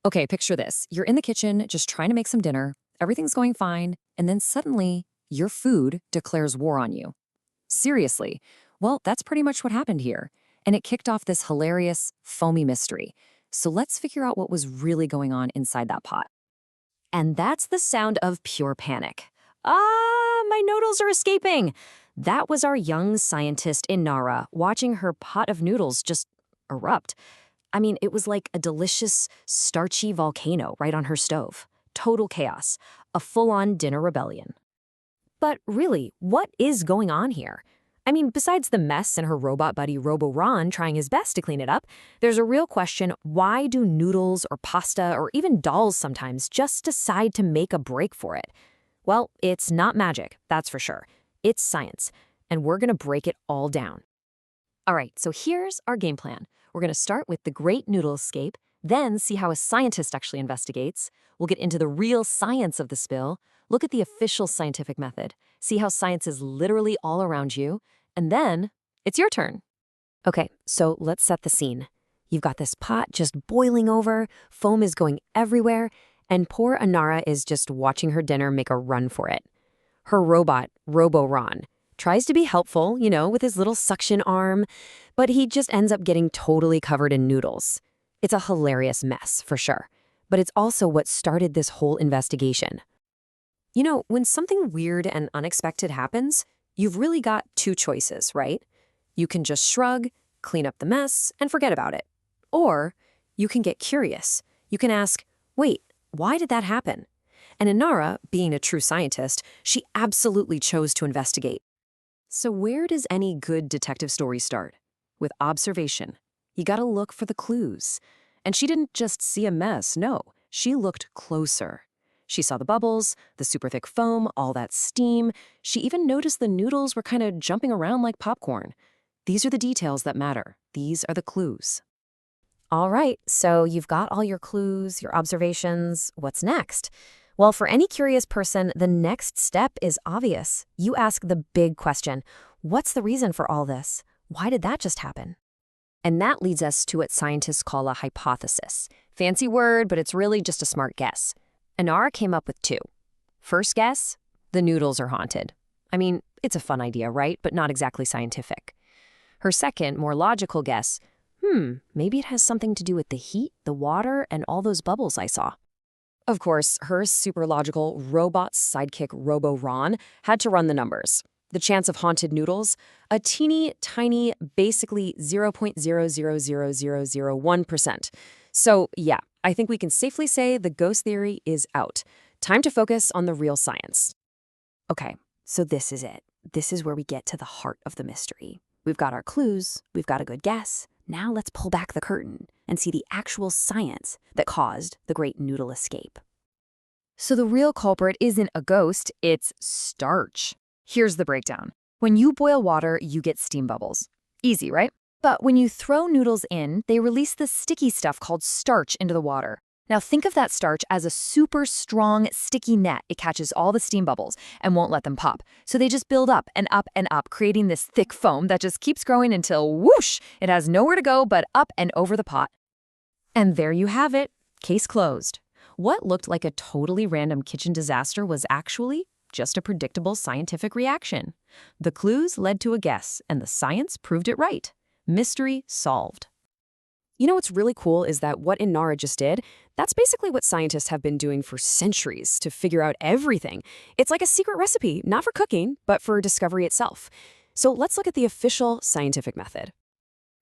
Okay, picture this. You're in the kitchen just trying to make some dinner. Everything's going fine. And then suddenly, your food declares war on you. Seriously. Well, that's pretty much what happened here. And it kicked off this hilarious, foamy mystery. So let's figure out what was really going on inside that pot. And that's the sound of pure panic. Ah, my noodles are escaping. That was our young scientist Inara watching her pot of noodles just erupt. I mean, it was like a delicious, starchy volcano right on her stove. Total chaos. A full-on dinner rebellion. But really, what is going on here? I mean, besides the mess and her robot buddy Robo-Ron trying his best to clean it up, there's a real question: why do noodles or pasta or even dolls sometimes just decide to make a break for it? Well, it's not magic, that's for sure. It's science, and we're gonna break it all down. All right, so here's our game plan. We're gonna start with the Great Noodle Escape, then see how a scientist actually investigates. We'll get into the real science of the spill, look at the official scientific method, see how science is literally all around you, and then it's your turn. Okay, so let's set the scene. You've got this pot just boiling over, foam is going everywhere, and poor Inara is just watching her dinner make a run for it. Her robot, Robo-Ron, tries to be helpful, with his little suction arm, but he just ends up getting totally covered in noodles. It's a hilarious mess, for sure, but it's also what started this whole investigation. When something weird and unexpected happens, you've really got two choices, right? You can just shrug, clean up the mess, and forget about it. Or you can get curious. You can ask, wait, why did that happen? And Inara, being a true scientist, she absolutely chose to investigate. So where does any good detective story start? With observation. You gotta look for the clues. And she didn't just see a mess, no. She looked closer. She saw the bubbles, the super thick foam, all that steam. She even noticed the noodles were kind of jumping around like popcorn. These are the details that matter. These are the clues. All right, so you've got all your clues, your observations. What's next? Well, for any curious person, the next step is obvious. You ask the big question: what's the reason for all this? Why did that just happen? And that leads us to what scientists call a hypothesis. Fancy word, but it's really just a smart guess. Inara came up with two. First guess, the noodles are haunted. I mean, it's a fun idea, right? But not exactly scientific. Her second, more logical guess, maybe it has something to do with the heat, the water, and all those bubbles I saw. Of course, her super logical robot sidekick Robo-Ron had to run the numbers. The chance of haunted noodles, a teeny tiny, basically 0.0000001%. So yeah, I think we can safely say the ghost theory is out. Time to focus on the real science. Okay, so this is it. This is where we get to the heart of the mystery. We've got our clues, we've got a good guess. Now let's pull back the curtain and see the actual science that caused the Great Noodle Escape. So the real culprit isn't a ghost, it's starch. Here's the breakdown. When you boil water, you get steam bubbles. Easy, right? But when you throw noodles in, they release the sticky stuff called starch into the water. Now think of that starch as a super strong, sticky net. It catches all the steam bubbles and won't let them pop. So they just build up and up and up, creating this thick foam that just keeps growing until, whoosh, it has nowhere to go but up and over the pot. And there you have it. Case closed. What looked like a totally random kitchen disaster was actually just a predictable scientific reaction. The clues led to a guess, and the science proved it right. Mystery solved. What's really cool is that what Inara just did, that's basically what scientists have been doing for centuries to figure out everything. It's like a secret recipe, not for cooking, but for discovery itself. So let's look at the official scientific method.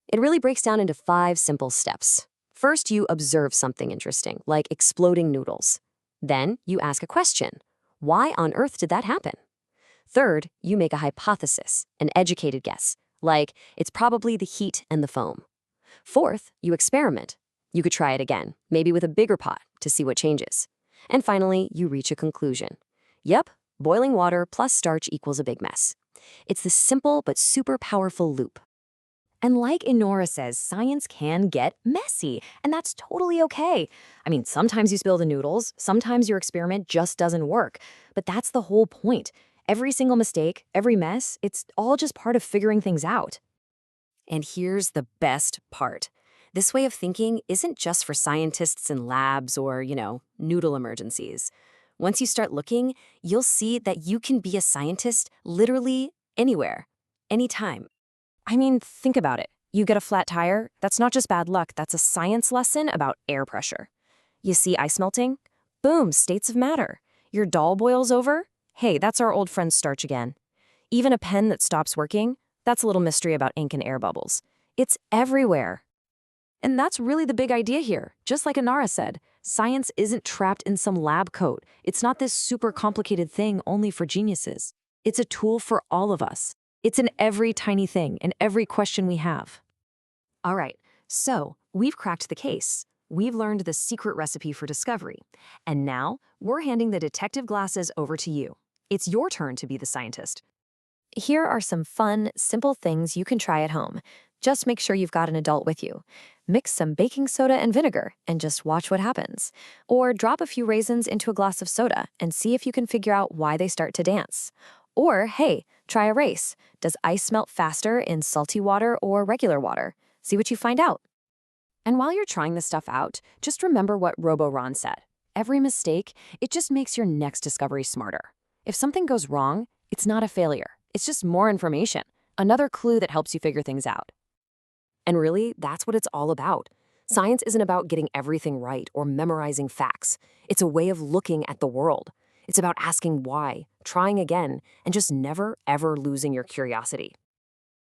It really breaks down into 5 simple steps. First, you observe something interesting, like exploding noodles. Then you ask a question. Why on earth did that happen? Third, you make a hypothesis, an educated guess, like it's probably the heat and the foam. Fourth, you experiment. You could try it again, maybe with a bigger pot, to see what changes. And finally, you reach a conclusion. Yep, boiling water plus starch equals a big mess. It's this simple but super powerful loop. And like Inara says, science can get messy, and that's totally okay. I mean, sometimes you spill the noodles, sometimes your experiment just doesn't work. But that's the whole point. Every single mistake, every mess, it's all just part of figuring things out. And here's the best part. This way of thinking isn't just for scientists in labs or, noodle emergencies. Once you start looking, you'll see that you can be a scientist literally anywhere, anytime. I mean, think about it. You get a flat tire, that's not just bad luck, that's a science lesson about air pressure. You see ice melting? Boom, states of matter. Your doll boils over? Hey, that's our old friend starch again. Even a pen that stops working? That's a little mystery about ink and air bubbles. It's everywhere. And that's really the big idea here. Just like Inara said, science isn't trapped in some lab coat. It's not this super complicated thing only for geniuses. It's a tool for all of us. It's in every tiny thing and every question we have. All right, so we've cracked the case. We've learned the secret recipe for discovery. And now we're handing the detective glasses over to you. It's your turn to be the scientist. Here are some fun, simple things you can try at home. Just make sure you've got an adult with you. Mix some baking soda and vinegar and just watch what happens. Or drop a few raisins into a glass of soda and see if you can figure out why they start to dance. Or, hey, try a race. Does ice melt faster in salty water or regular water? See what you find out. And while you're trying this stuff out, just remember what Robo-Ron said. Every mistake, it just makes your next discovery smarter. If something goes wrong, it's not a failure. It's just more information, another clue that helps you figure things out. And really, that's what it's all about. Science isn't about getting everything right or memorizing facts. It's a way of looking at the world. It's about asking why, trying again, and just never, ever losing your curiosity.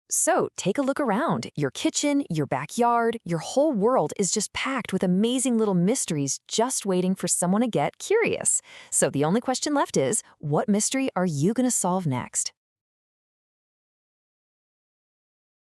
So take a look around. Your kitchen, your backyard, your whole world is just packed with amazing little mysteries just waiting for someone to get curious. So the only question left is, what mystery are you going to solve next?